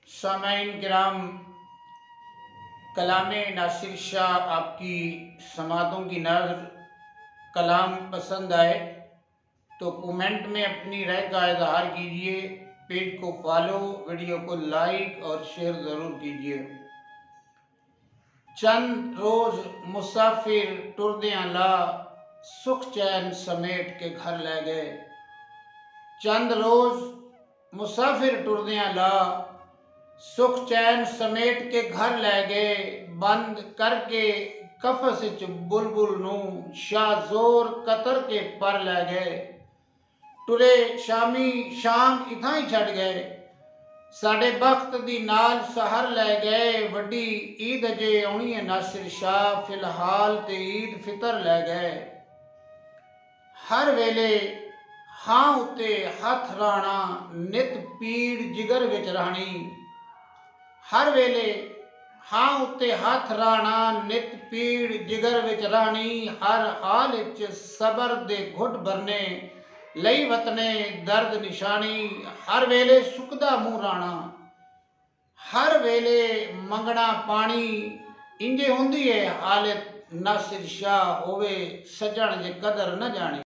सामाइन किराम, कलाम नासिर शाह आपकी समातों की नज़र कलाम पसंद आए तो कमेंट में अपनी राय का इजहार कीजिए। पेज को फॉलो, वीडियो को लाइक और शेयर ज़रूर कीजिए। चंद रोज़ मुसाफिर टुरदियां ला सुख चैन समेट के घर ले गए। चंद रोज़ मुसाफिर टुरदियां ला सुख चैन समेट के घर ले गए। बंद करके कफस च बुलबुल नूं शाहजोर कतर के पर ले गए। टुरे शामी शाम इथां ही छड़ गए। साडे बख्त दी नाल सहर ले गए। वड्डी ईद अजे आउणी है नासिर शाह, फिलहाल ते ईद फितर ले गए। हर वेले हां उत्ते हथ राणा, नित पीड़ जिगर विच रहनी। हर वेले हां उत्ते हथ राणा, नित पीड़ जिगर विच रहनी। हर हाल विच सबर दे घुट भरने, लई वतने दर्द निशानी। हर वेले सुकदा मुंह राणा, हर वेले मंगना पानी। इंजे हुंदी है हालत नासिर शाह, होवे सजण जे कदर न जानी।